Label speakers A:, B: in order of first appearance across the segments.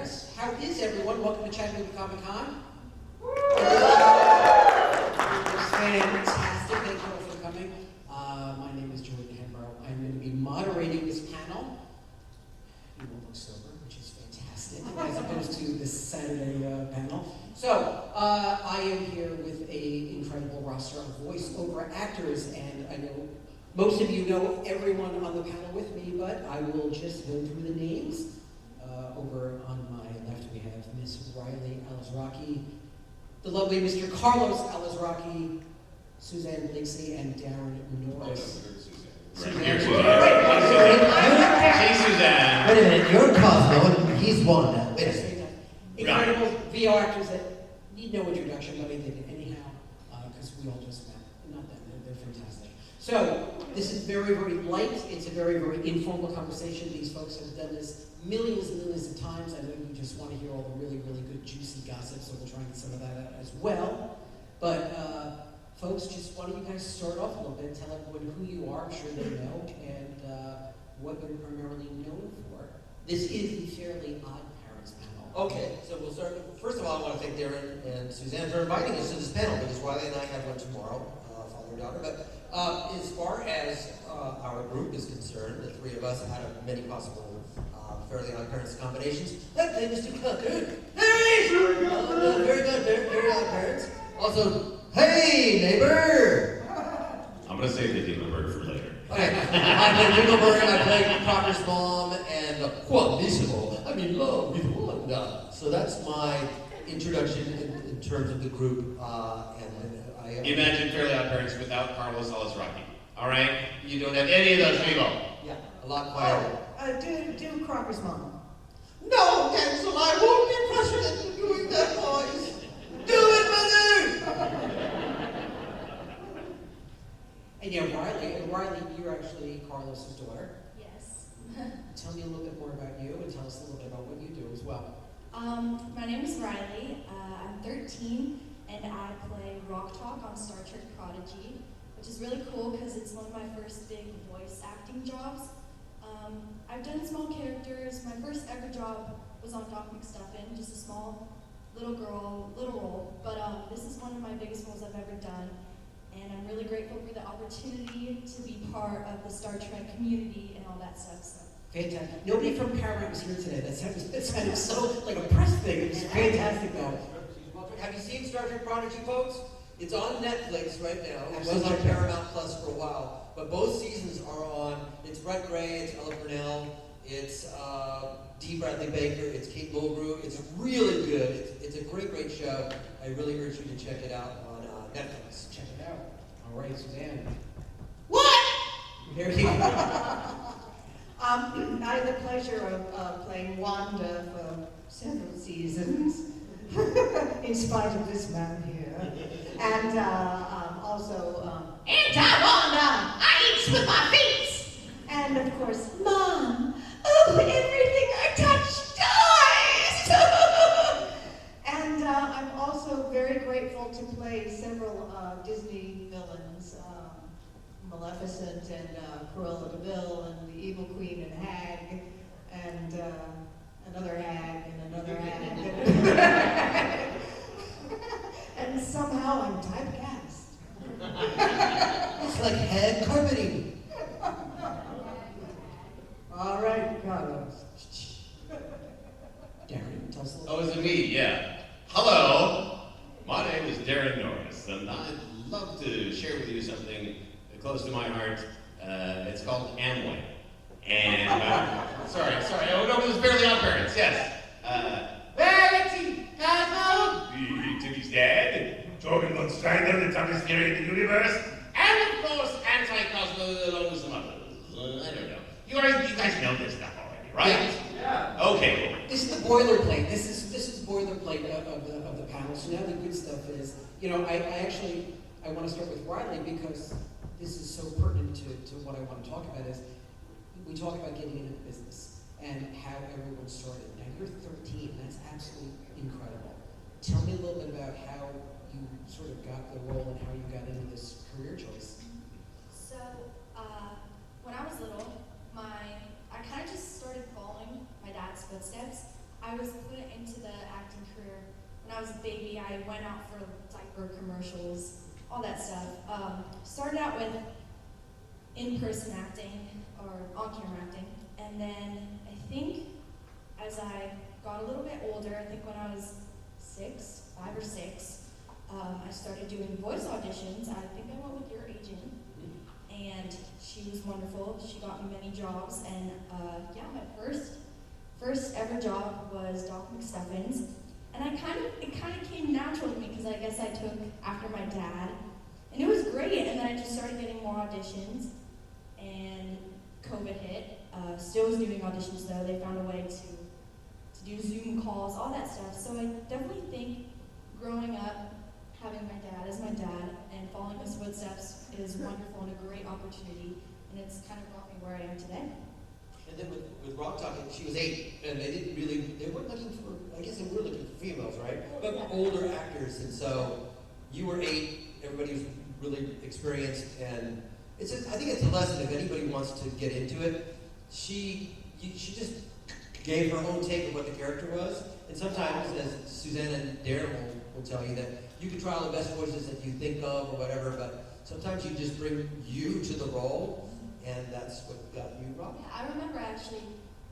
A: OddParents. How is everyone? Welcome to Chattanooga Comic-Con. It's fantastic. Thank you all for coming. My name is Jordan Henborough. I'm going to be moderating this panel. You won't look sober, which is fantastic, as opposed to this Saturday panel. So, I am here with an incredible roster of voiceover actors, and I know most of you know everyone on the panel with me, but I will just go through the names. Over on my left, we have Miss Riley Alizraki, the lovely Mr. Carlos Alizraki, Suzanne Blakeslee, and Darren Norris.
B: Suzanne. She's Suzanne.
C: Wait a minute, you're Cosmo and he's Wanda. Wait a minute.
A: Incredible VO actors that need no introduction, but I did it anyhow, because we all just met. Not them, they're fantastic. So, this is very, very light. It's a very, very informal conversation. These folks have done this millions and millions of times. I know you just want to hear all the really, really good, juicy gossip, so we'll try and get some of that out as well. But, folks, just why don't you guys start off a little bit, tell everyone who you are, I'm sure they know, and what you're primarily known for. This is the Fairly OddParents panel.
C: Okay, so we'll start. First of all, I want to thank Darren and Suzanne for inviting us to this panel, because Riley and I have one tomorrow, father and daughter. But as far as our group is concerned, the three of us have had many possible Fairly OddParents combinations. Hey, Mr. Tucker. Hey! Very good, Fairly OddParents. Also, hey, neighbor!
B: I'm going to save the Dingleberg for later.
C: Okay, I played Dingleberg, I played Crocker's mom, and Juanissimo. I'm in love with Wanda. So that's my introduction in terms of the group.
B: Imagine Fairly OddParents without Carlos Alizraki. All right? You don't have any of those people.
C: Yeah, a lot quieter.
D: Do Crocker's mom.
C: No, Denzel, I won't be pressured into doing that voice. Do it, mother!
A: And yeah, Riley, you're actually Carlos's daughter.
E: Yes.
A: Tell me a little bit more about you and tell us a little bit about what you do as well.
E: My name is Riley. I'm 13 and I play Rock Talk on Star Trek Prodigy, which is really cool because it's one of my first big voice acting jobs. I've done small characters. My first ever job was on Doc McStuffin, just a small little role. But this is one of my biggest roles I've ever done. And I'm really grateful for the opportunity to be part of the Star Trek community and all that stuff. So.
A: Fantastic. Nobody from Paramount was here today. That sounded so like a press thing. It was fantastic though.
C: Have you seen Star Trek Prodigy, folks? It's on Netflix right now. It was
A: Absolutely.
C: on Paramount Plus for a while. But both seasons are on. It's Brett Gray, it's Ella Purnell, it's D. Bradley Baker, it's Kate Mulgrew. It's really good. It's a great, great show. I really urge you to check it out on Netflix.
A: Check it out. All right, Suzanne.
D: What?
A: There you go.
D: I had the pleasure of playing Wanda for several seasons, in spite of this man here. And also, Anti-Wanda! I eat with my feet! And of course, Mom! Oh, everything I touch dies! And I'm also very grateful to play several Disney villains, Maleficent and Cruella de Vil and the Evil Queen and Hag and another hag and another hag. And somehow I'm typecast.
C: It's like head carpeting.
D: All right, Carlos.
A: Darren, tell us a little.
B: Oh, is it me? Yeah. Hello. My name is Darren Norris, and I'd love to share with you something close to my heart. It's called Amway. And, sorry. Oh, no, it was Fairly OddParents, yes. Verity, Cosmo, Timmy's dad. Jordan von Strider, the toughest theory in the universe. And, of course, Anti-Cosmo, along with some others. I don't know. You guys know this stuff already, right? Yeah. Okay.
A: This is the boilerplate. This is boilerplate of the panel. So now the good stuff is, I want to start with Riley because this is so pertinent to what I want to talk about is we talk about getting into business and how everyone started. Now you're 13. That's absolutely incredible. Tell me a little bit about how you sort of got the role and how you got into this career choice.
E: So, when I was little, I kind of just started following my dad's footsteps. I was put for commercials, all that stuff. Started out with in-person acting, or on-camera acting, and then I think as I got a little bit older, I think when I was 5 or 6, I started doing voice auditions. I think I went with your agent, and she was wonderful. She got me many jobs, and yeah, my first ever job was Doc McStuffins, and it kind of came natural to me because I guess I took after my dad, and it was great. And then I just started getting more auditions, and COVID hit. Still was doing auditions though. They found a way to do Zoom calls, all that stuff. So I definitely think growing up, having my dad as my dad and following his footsteps is wonderful and a great opportunity, and it's kind of brought me where I am today.
C: And then with Rock Talk, she was 8, and they weren't looking for, I guess they were looking for females, right? But older actors, and so you were 8, everybody was really experienced, and I think it's a lesson if anybody wants to get into it. She just gave her own take of what the character was, and sometimes, as Suzanne and Darren will tell you, that you can try all the best voices that you think of or whatever, but sometimes you just bring you to the role, and that's what got you Rock.
E: Yeah, I remember actually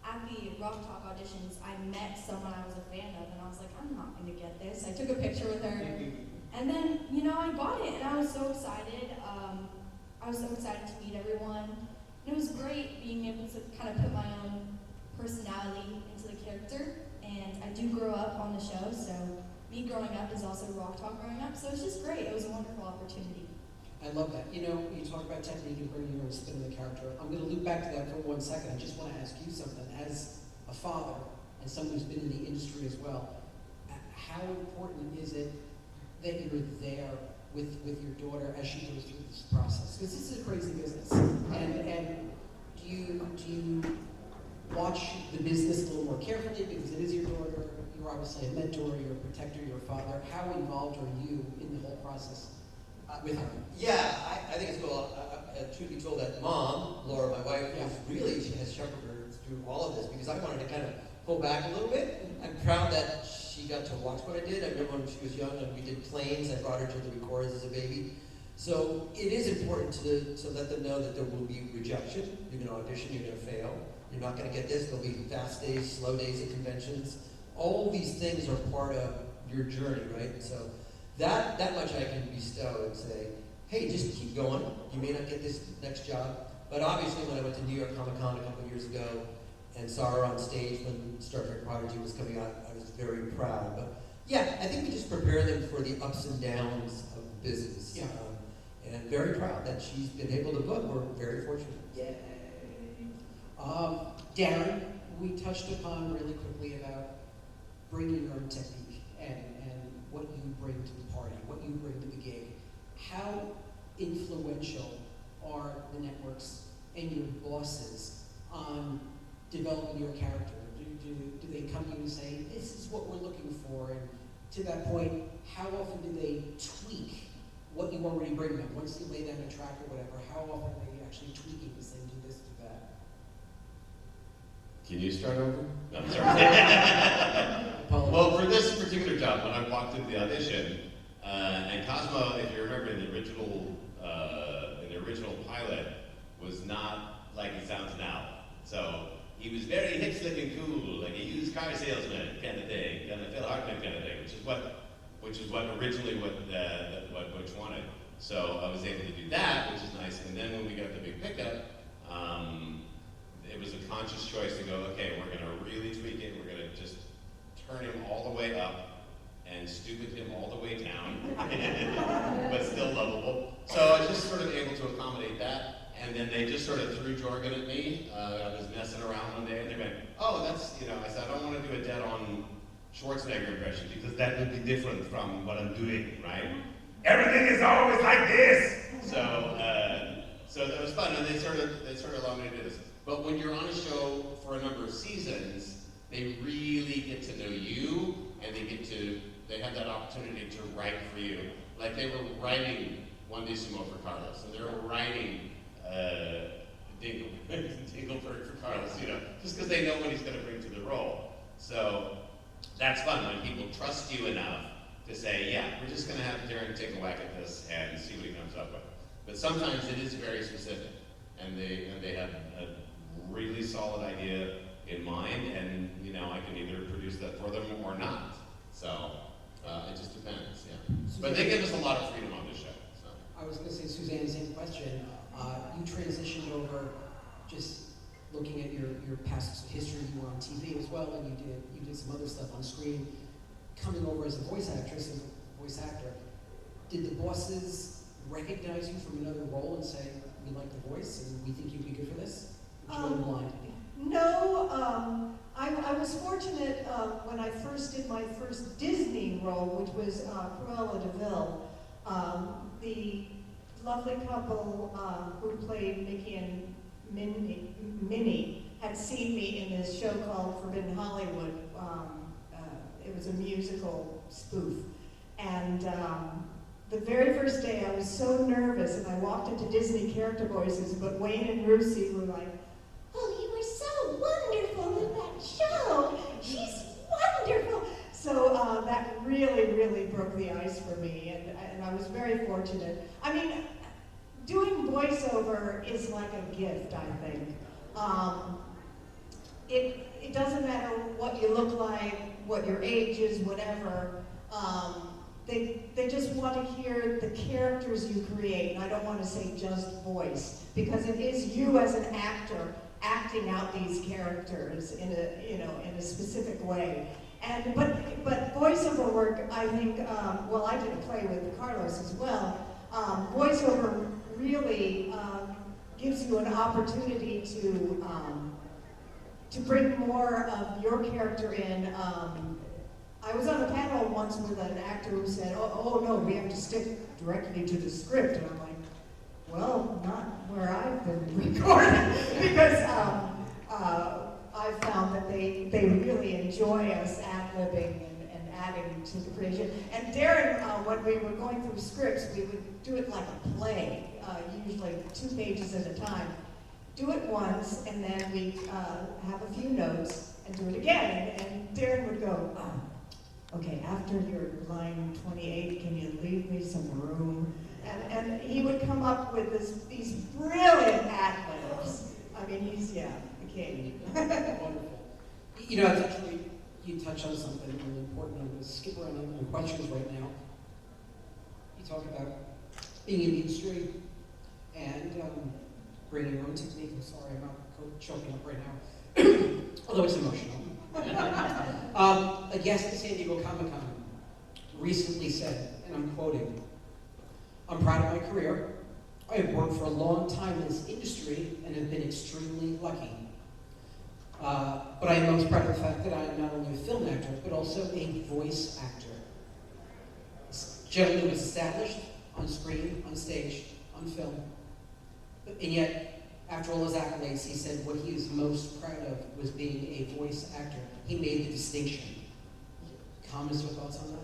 E: at the Rock Talk auditions, I met someone I was a fan of, and I was like, I'm not going to get this. I took a picture with her, and then, I got it, and I was so excited. I was so excited to meet everyone. And it was great being able to kind of put my own personality into the character, and I do grow up on the show, so me growing up is also Rock Talk growing up, so it's just great. It was a wonderful opportunity.
A: I love that. You talk about technique and bringing your own spin to the character. I'm going to loop back to that for 1 second. I just want to ask you something. As a father and someone who's been in the industry as well, how important is it that you're there with your daughter as she goes through this process? Because this is a crazy business. And do you watch the business a little more carefully because it is your daughter? You're obviously a mentor, you're a protector, you're a father. How involved are you in the whole process with her?
C: Yeah, I think it's cool. Truth be told, that mom, Laura, my wife, she has shepherded her through all of this because I wanted to kind of pull back a little bit. I'm proud that she got to watch what I did. I remember when she was young and we did planes. I brought her to the records as a baby. So it is important to let them know that there will be rejection. You're going to audition, you're going to fail. You're not going to get this. There'll be fast days, slow days at conventions. All these things are part of your journey, right? So that much I can bestow and say, hey, just keep going. You may not get this next job. But obviously when I went to New York Comic Con a couple years ago and saw her on stage when Star Trek Prodigy was coming out, I was very proud. But yeah, I think we just prepare them for the ups and downs of business.
A: Yeah.
C: And very proud that she's been able to book. We're very fortunate.
A: Yay. Darren, we touched upon really quickly about bringing your own technique and what you bring to the party, what you bring to the gig. How influential are the networks and your bosses on developing your character? Do they come to you and say, this is what we're looking for? And to that point, how often do they tweak what you already bring them? Once you lay down a track or whatever, how often are they actually tweaking to say, do this, do that?
B: Can you start over? No, I'm sorry. Well, for this particular job, when I walked into the audition, and Cosmo, if you remember, in the original pilot, was not like he sounds now. So he was very hip, slick, and cool, like a used car salesman kind of thing, kind of Phil Hartman kind of thing, which is what originally what Butch wanted. So I was able to do that, which is nice. And then when we got the big pickup, it was a conscious choice to go, okay, we're going to really tweak it. We're going to just turn him all the way up and stupid him all the way down, but still lovable. So I was just sort of able to accommodate that. And then they just sort of threw jargon at me. I was messing around one day, and they went, oh, that's, I said, I don't want to do a dead-on Schwarzenegger impression, because that would be different from what I'm doing, right? Everything is always like this! So that was fun, and they sort of allowed me to do this. But when you're on a show for a number of seasons, they really get to know you, and they have that opportunity to write for you. Like they were writing One Day Sumo for Carlos, and they were writing Dingleberg for Carlos, just because they know what he's going to bring to the role. So that's fun when people trust you enough to say, yeah, we're just going to have Darren take a whack at this and see what he comes up with. But sometimes it is very specific, and they have a really solid idea in mind, and I can either produce that for them or not. So it just depends, yeah. But they give us a lot of freedom on this show. So.
A: I was going to say, Suzanne, same question. You transitioned over, just looking at your past history. You were on TV as well, and you did some other stuff on screen. Coming over as a voice actress and voice actor, did the bosses recognize you from another role and say, we like the voice and we think you'd be good for this? Did you go in blind?
D: No, I was fortunate when I first did my first Disney role, which was Cruella de Vil. The lovely couple who played Mickey and Minnie had seen me in this show called Forbidden Hollywood. It was a musical spoof. And the very first day I was so nervous, and I walked into Disney character voices, but Wayne and Rusey were like, "Oh, you were so wonderful in that show. She's wonderful." So that really, really broke the ice for me, and I was very fortunate. I mean, doing voiceover is like a gift, I think. It doesn't matter what you look like, what your age is, whatever. They just want to hear the characters you create, and I don't want to say just voice, because it is you as an actor acting out these characters in a specific way. And but voiceover work, I think, well, I did a play with Carlos as well. Voiceover really gives you an opportunity to bring more of your character in. I was on a panel once with an actor who said, oh no, we have to stick directly to the script. And I'm like, well, not where I've been recording, because I've found that they really enjoy us ad-libbing and adding to the creation. And Darren, when we were going through scripts, we would do it like a play, usually 2 pages at a time. Do it once, and then we have a few notes, and do it again. And Darren would go, okay, after your line 28, can you leave me some room? And he would come up with these brilliant ad-libs. I mean, he's, the king.
A: Wonderful. It's actually, you touched on something really important. I'm going to skip around on questions right now. You talk about being in the industry and bringing your own technique. I'm sorry, I'm not choking up right now, although it's emotional. A guest at San Diego Comic-Con recently said, and I'm quoting, "I'm proud of my career. I have worked for a long time in this industry and have been extremely lucky. But I am most proud of the fact that I am not only a film actor, but also a voice actor." This gentleman was established on screen, on stage, on film. And yet, after all his accolades, he said what he is most proud of was being a voice actor. He made the distinction. Comments or thoughts on that?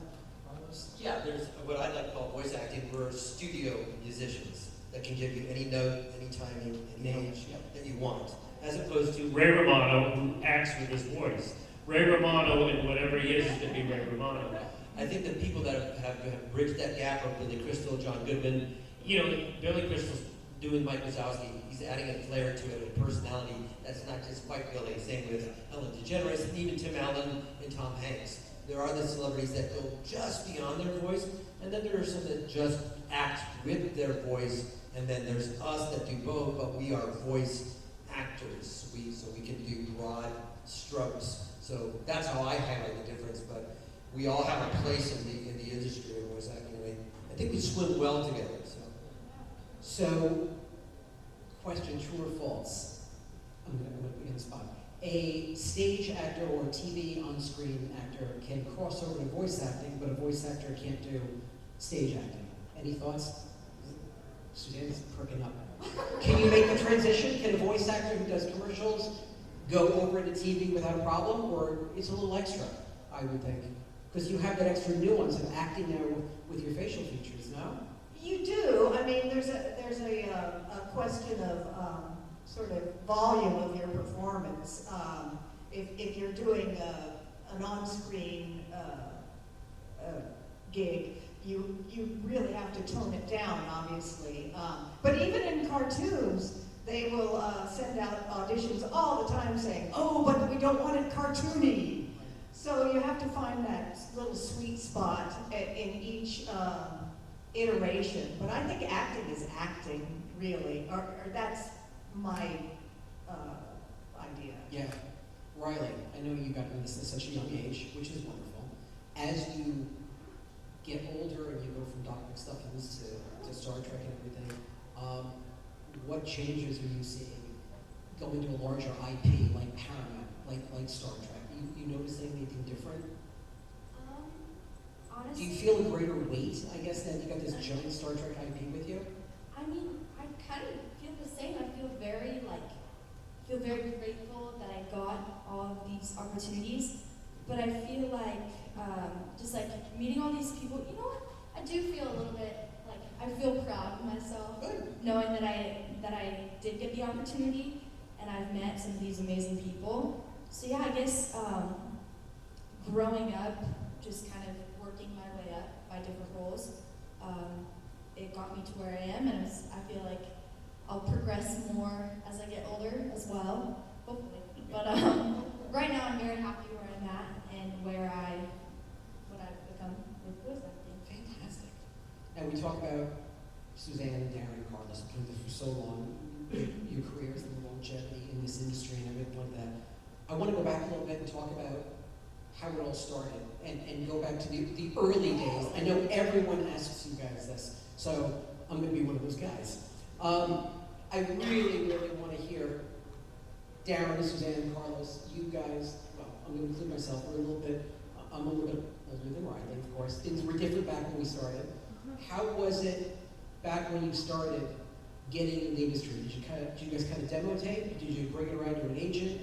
C: Yeah, there's what I like to call voice acting. We're studio musicians that can give you any note, any timing, any age that you want, as opposed to
F: Ray Romano, who acts with his voice. Ray Romano, and whatever he is going to be Ray Romano.
C: I think the people that have bridged that gap are Billy Crystal, John Goodman. Billy Crystal's doing Mike Wazowski. He's adding a flair to it, a personality that's not just white Billy. Same with Ellen DeGeneres, and even Tim Allen and Tom Hanks. There are the celebrities that go just beyond their voice, and then there are some that just act with their voice, and then there's us that do both, but we are voice actors. So we can do broad strokes. So that's how I highlight the difference, but we all have a place in the industry of voice acting. I think we swim well together.
A: So, question, true or false? I'm going to put you on the spot. A stage actor or a TV on-screen actor can cross over to voice acting, but a voice actor can't do stage acting. Any thoughts? Suzanne's perking up. Can you make the transition? Can a voice actor who does commercials go over to TV without a problem, or it's a little extra, I would think? Because you have that extra nuance of acting there with your facial features, no?
D: You do. I mean, there's a question of sort of volume of your performance. If you're doing an on-screen gig, you really have to tone it down, obviously. But even in cartoons, they will send out auditions all the time saying, oh, but we don't want it cartoony. So you have to find that little sweet spot in each iteration. But I think acting is acting, really, or that's my idea.
A: Yeah. Riley, I know you got into this at such a young age, which is wonderful. As you get older and you go from Doc McStuffins to Star Trek and everything, what changes are you seeing going to a larger IP like Paramount, like Star Trek? You noticing anything different?
E: Honestly,
A: Do you feel a greater weight, I guess, that you got this giant Star Trek IP with you?
E: I mean, I kind of feel the same. I feel very grateful that I got all of these opportunities. But I feel like just like meeting all these people. You know what? I do feel a little bit like I feel proud of myself, knowing that I did get the opportunity and I've met some of these amazing people. So yeah, I guess growing up, just kind of working my way up by different roles, it got me to where I am, and I feel like I'll progress more as I get older as well, hopefully. But right now I'm very happy where I'm at and what I've become with voice acting.
A: Fantastic. Now we talk about Suzanne and Darren and Carlos doing this for so long, your careers and the longevity in this industry and everything like that. I want to go back a little bit and talk about how it all started and go back to the early days. I know everyone asks you guys this, so I'm going to be one of those guys. I really, really want to hear Darren, Suzanne, and Carlos, you guys, well, I'm going to include myself, I'm a little bit older than Riley, of course. Things were different back when we started. How was it back when you started getting in the industry? Did you guys kind of demo tape? Did you bring it around to an agent?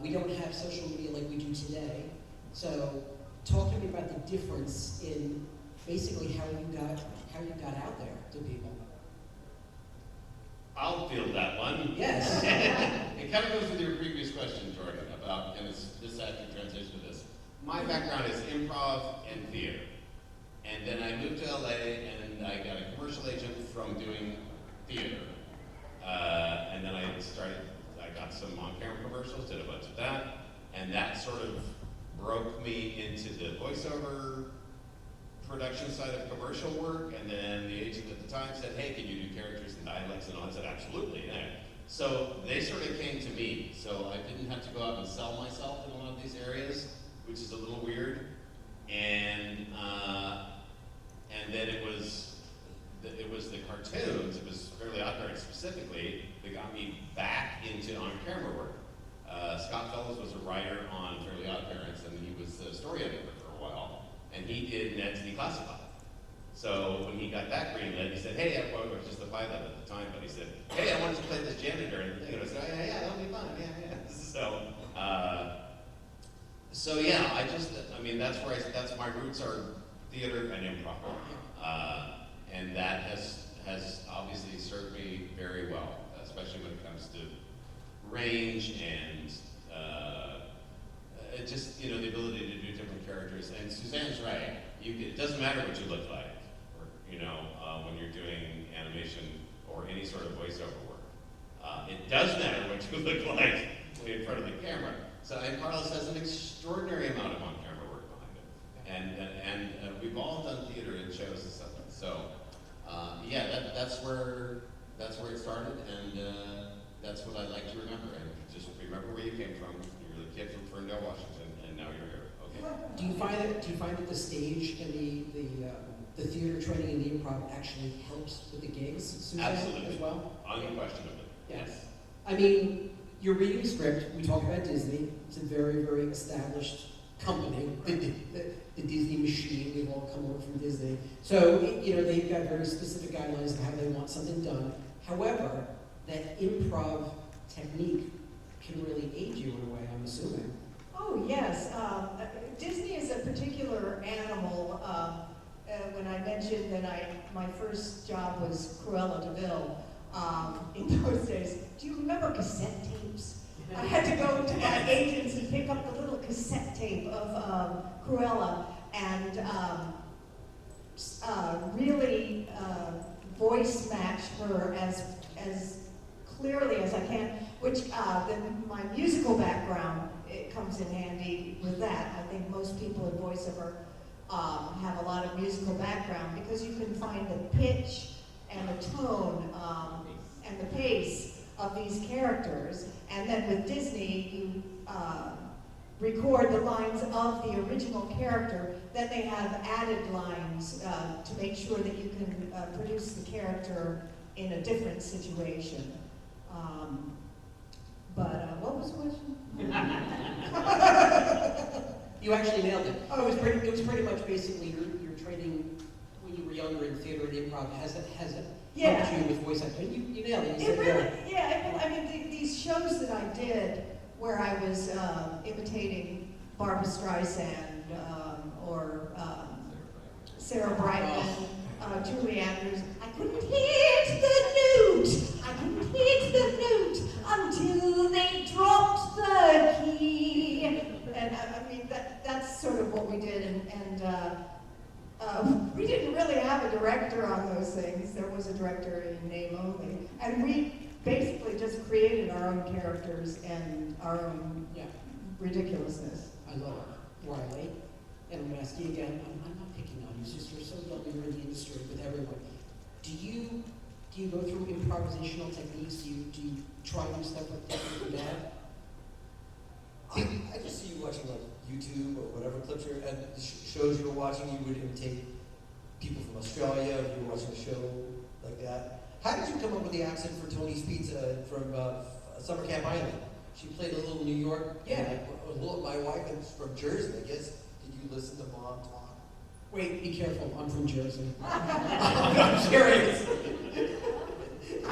A: We don't have social media like we do today. So talk to me about the difference in basically how you got out there to people.
B: I'll field that one.
A: Yes.
B: It kind of goes with your previous question, Jordan, about, and it's just after transition to this. My background is improv and theater. And then I moved to LA and I got a commercial agent from doing theater. And then I got some on-camera commercials, did a bunch of that. And that sort of broke me into the voiceover production side of commercial work, and then the agent at the time said, hey, can you do characters and dialects and all? I said, absolutely, yeah. So they sort of came to me, so I didn't have to go out and sell myself in a lot of these areas, which is a little weird. And then it was the cartoons, it was Fairly OddParents specifically, that got me back into on-camera work. Scott Fellows was a writer on Fairly OddParents, and he was the story editor for a while. And he did Ned's Declassified. So when he got that greenlit, he said, hey, I was just the pilot at the time, but he said, hey, I wanted to play this janitor and the thing. And I said, yeah, that'll be fun, yeah. So yeah, that's my roots are theater and improv. And that has obviously served me very well, especially when it comes to range and just, the ability to do different characters. And Suzanne's right. It doesn't matter what you look like, or, when you're doing animation or any sort of voiceover work. It does matter what you look like in front of the camera. So, and Carlos has an extraordinary amount of on-camera work behind him. And we've all done theater and shows and stuff. So, that's where it started, and that's what I'd like to remember. And just remember where you came from. You're the kid from Ferndale, Washington, and now you're here. Okay.
A: Do you find that the stage and the theater training and the improv actually helps with the gigs, Suzanne,
B: Absolutely.
A: as well?
B: Unquestionably.
A: Yes. I mean, you're reading a script. We talk about Disney. It's a very, very established company. The Disney machine. We've all come over from Disney. So, they've got very specific guidelines of how they want something done. However, that improv technique can really aid you in a way, I'm assuming.
D: Oh, yes. Disney is a particular animal. When I mentioned that my first job was Cruella de Vil in those days, do you remember cassette tapes? I had to go to my agents and pick up the little cassette tape of Cruella, and really voice match her as clearly as I can, which my musical background, it comes in handy with that. I think most people in voiceover have a lot of musical background because you can find the pitch and the tone and the pace of these characters. And then with Disney, you record the lines of the original character, then they have added lines to make sure that you can produce the character in a different situation. What was the question?
A: You actually nailed it. Oh, it was pretty much basically your training when you were younger in theater and improv has it helped you with voice acting. You nailed it.
D: I mean, these shows that I did where I was imitating Barbra Streisand or Sarah Brightman, Julie Andrews, I couldn't hit the note. I couldn't hit the note until they dropped the key. And I mean, that's sort of what we did. And we didn't really have a director on those things. There was a director in name only. And we basically just created our own characters and our own ridiculousness.
A: I love it. Riley, and I'm going to ask you again, I'm not picking on you, sister, so young, you're in the industry with everyone. Do you go through improvisational techniques? Do you try new stuff like that with your dad?
C: I just see you watching like YouTube or whatever clips you're at, shows you were watching. You would imitate people from Australia if you were watching a show like that. How did you come up with the accent for Tony's Pizza from Summer Camp Island? She played a little New York.
A: Yeah.
C: My wife is from Jersey, I guess. Did you listen to Mom talk?
A: Wait, be careful. I'm from Jersey.
C: I'm curious.
E: That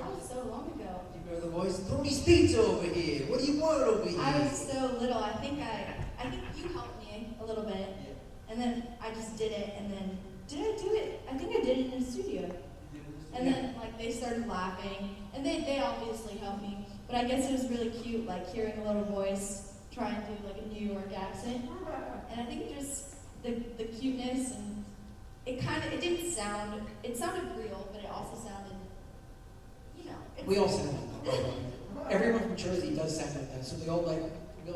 E: was so long ago.
C: You remember the voice? Tony's Pizza over here. What do you want over here?
E: I was so little. I think you helped me a little bit, and then I just did it. And then did I do it? I think I did it in the studio. And then like they started laughing, and they obviously helped me. But I guess it was really cute, like hearing a little voice try and do like a New York accent. And I think just the cuteness and it sounded real, but it also sounded,
A: We all sound like that. Everyone from Jersey does sound like that, so we all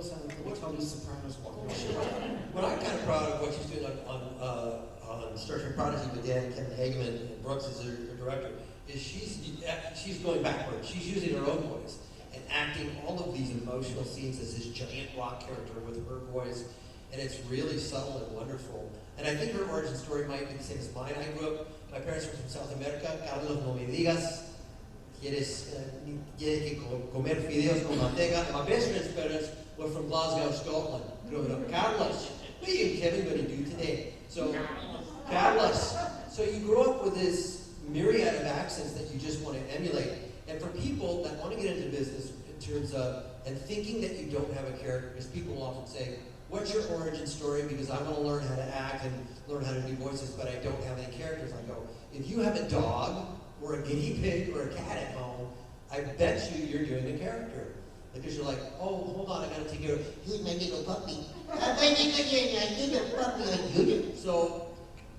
A: sound like little Tony Sopranos walking around.
C: But I'm kind of proud of what she's doing on Star Trek Prodigy with Dan Kevin Hageman and Brooks as her director. Is she's going backwards. She's using her own voice and acting all of these emotional scenes as this giant rock character with her voice, and it's really subtle and wonderful. And I think her origin story might be the same as mine. I grew up. My parents were from South America. Carlos, no me digas. ¿Quieres comer fideos con manteca? My best friend's parents were from Glasgow, Scotland. Growing up, Carlos, what are you and Kevin going to do today? So, Carlos. So you grow up with this myriad of accents that you just want to emulate. And for people that want to get into business in terms of, and thinking that you don't have a character, because people will often say, what's your origin story? Because I want to learn how to act and learn how to do voices, but I don't have any characters. I go, if you have a dog, or a guinea pig, or a cat at home, I bet you're doing a character. Because you're like, oh, hold on, I gotta take care of, he's my little puppy. So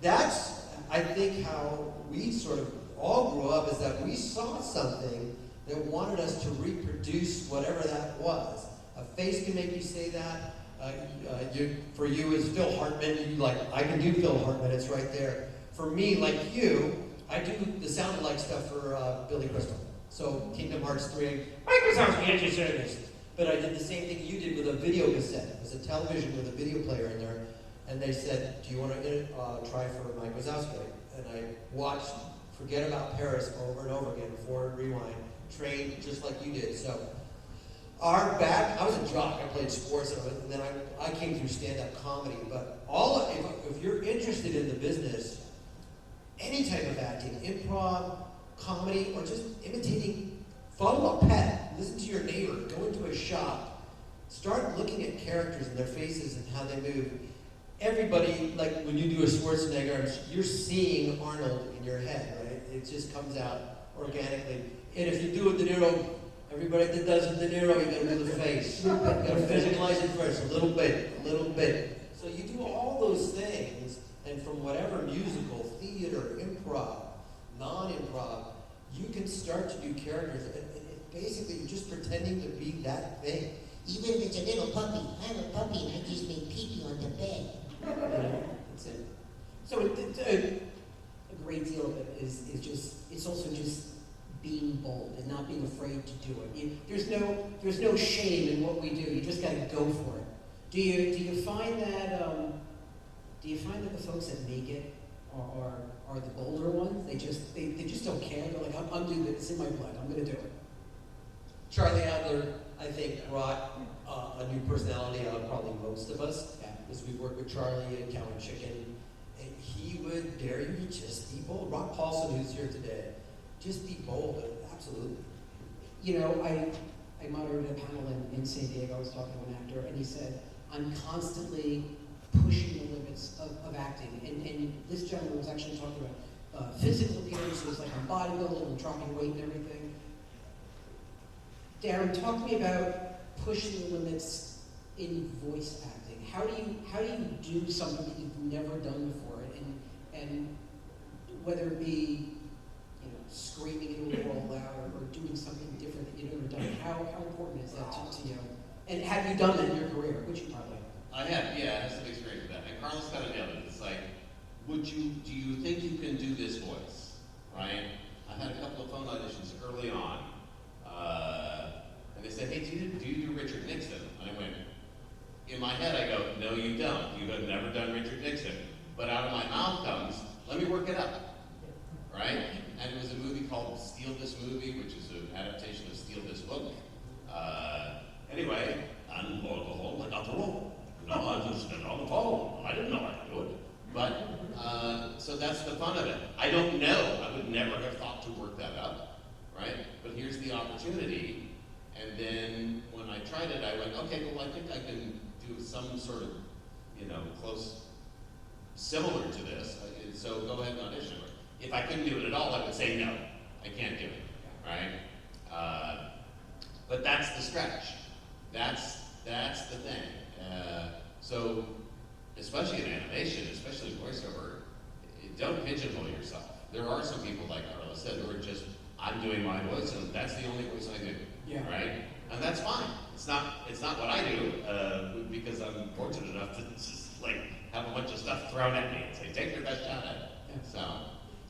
C: that's, I think, how we sort of all grew up, is that we saw something that wanted us to reproduce whatever that was. A face can make you say that. For you is Phil Hartman. I can do Phil Hartman, it's right there. For me, like you, I do the sound alike stuff for Billy Crystal. So Kingdom Hearts 3, Microsoft's the edge service. But I did the same thing you did with a video cassette. It was a television with a video player in there. And they said, do you want to try for Mike Wazowski? And I watched Forget About Paris over and over again, forward, rewind, trained just like you did. So I was a jock, I played sports, and then I came through stand-up comedy. But if you're interested in the business, any type of acting, improv, comedy, or just imitating, follow a pet, listen to your neighbor, go into a shop, start looking at characters and their faces and how they move. Everybody, like when you do a Schwarzenegger, you're seeing Arnold in your head, right? It just comes out organically. And if you do a De Niro, everybody that does a De Niro, you gotta do the face. You gotta physicalize it first, a little bit. So you do all those things, And from whatever musical, theater, improv, non-improv, you can start to do characters. Basically, you're just pretending to be that thing.
G: Even if it's a little puppy. I'm a puppy and I just made pee-pee on the bed.
C: That's it.
A: So a great deal of it is just, it's also just being bold and not being afraid to do it. There's no shame in what we do. You just got to go for it. Do you find that the folks that make it are the bolder ones? They just don't care. They're like, I'm doing it. It's in my blood. I'm going to do it.
C: Charlie Adler, I think, brought a new personality out of probably most of us.
A: Yeah.
C: As we've worked with Charlie and Cow and Chicken, and he would dare you to just be bold. Rock Paulson, who's here today, just be bold. Absolutely.
A: You know, I moderated a panel in San Diego. I was talking to an actor, and he said, I'm constantly pushing the limits of acting. And this gentleman was actually talking about physical appearances, like I'm bodybuilding and dropping weight and everything. Darren, talk to me about pushing the limits in voice acting. How do you do something that you've never done before, and whether it be screaming into the world loud or doing something different that you've never done? How important is that to you? And have you done that in your career? Which you probably have.
B: I have, yeah, I have some experience with that. And Carlos got it nailed it. It's like, do you think you can do this voice, right? I had a couple of phone auditions early on, and they said, hey, do you do Richard Nixon? And I went, in my head I go, no you don't. You have never done Richard Nixon. But out of my mouth comes, let me work it up, right? And it was a movie called Steal This Movie, which is an adaptation of Steal This Book. Anyway, and lo and behold, I got the role. No, I just spent on the phone. I didn't know how to do it. But, so that's the fun of it. I don't know. I would never have thought to work that up, right? But here's the opportunity. And then when I tried it, I went, okay, well, I think I can do some sort of, close, similar to this. So go ahead and audition. If I couldn't do it at all, I would say no, I can't do it, right? But that's the stretch. That's the thing. So, especially in animation, especially voiceover, don't pigeonhole yourself. There are some people, like Carlos said, who are just, I'm doing my voice, and that's the only voice I do, right? And that's fine. It's not what I do, because I'm fortunate enough to just like have a bunch of stuff thrown at me and say, take your best shot at it. So.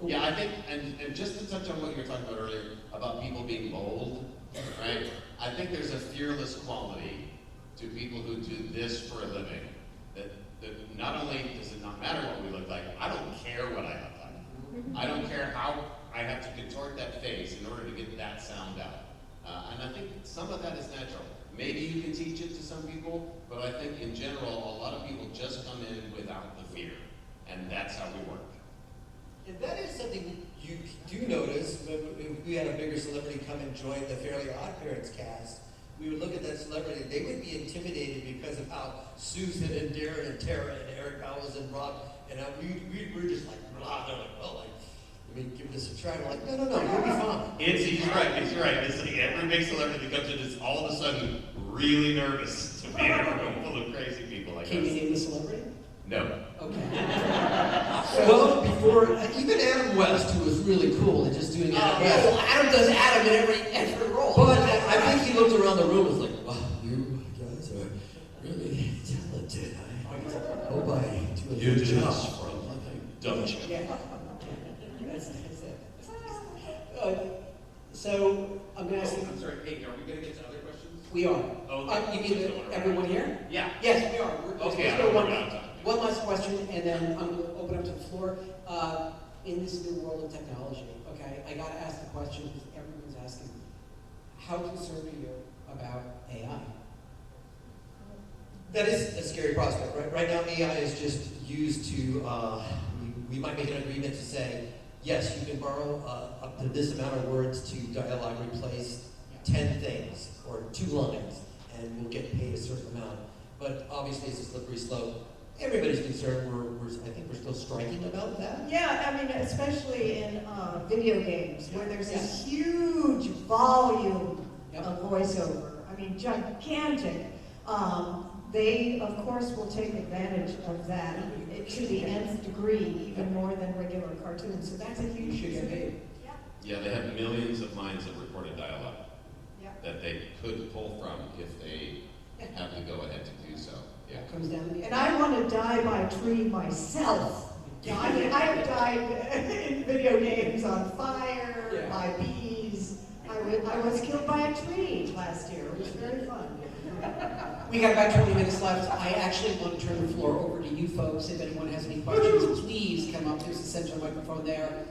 B: Yeah, I think, and just to touch on what you were talking about earlier, about people being bold, right? I think there's a fearless quality to people who do this for a living, that not only does it not matter what we look like, I don't care what I look like. I don't care how I have to contort that face in order to get that sound out. And I think some of that is natural. Maybe you can teach it to some people, but I think in general, a lot of people just come in without the fear, and that's how we work.
C: And that is something you do notice. If we had a bigger celebrity come and join the Fairly OddParents cast, we would look at that celebrity, they would be intimidated because of how Susan and Darren and Tara and Eric Bowles and Rob, and we were just like, blah, they're like, well, like, let me give this a try. And we're like, no, you'll be fine.
B: He's right. It's like every big celebrity that comes in is all of a sudden really nervous to be in a room full of crazy people like
A: Can
B: us.
A: you name the celebrity?
B: No.
A: Okay.
C: Well, before, even Adam West, who was really cool and just doing Adam West.
A: Well, Adam does Adam in every role.
C: But I think he looked around the room and was like, wow, you guys are really talented. I hope I do a
B: You
C: good
B: do
C: job.
B: this for a living, don't you?
A: Yeah. That's it. So, I'm going to ask you.
B: I'm sorry, hey, are we going to get to other questions?
A: We are.
B: Oh,
A: You mean everyone here?
B: Yeah.
A: Yes, we are.
B: Okay,
A: Let's
B: I
A: go
B: don't
A: one,
B: know what I'm
A: one last question, and then I'm going to open up to the floor. In this new world of technology, okay, I got to ask the question because everyone's asking, how concerned are you about AI?
C: That is a scary prospect, right? Right now, AI is just used to, we might make an agreement to say, yes, you can borrow up to this amount of words to dialogue replace 10 things or 2 lines, and we'll get paid a certain amount. But obviously, it's a slippery slope. Everybody's concerned. I think we're still striking about that.
D: Yeah, I mean, especially in video games where there's this huge volume of voiceover. I mean, gigantic. they, of course, will take advantage of that to the nth degree, even more than regular cartoons. So that's a
A: You
D: huge
A: should get paid.
B: Yeah, they have millions of lines of recorded dialogue
D: Yeah.
B: that they could pull from if they have to go ahead to do so. Yeah.
A: It comes down to the
D: And I want to die by tree myself. I have died in video games on fire,
A: Yeah.
D: by bees. I was killed by a tree last year. It was very fun.
A: We got about 20 minutes left. I actually want to turn the floor over to you folks. If anyone has any questions, please come up. There's a center microphone there.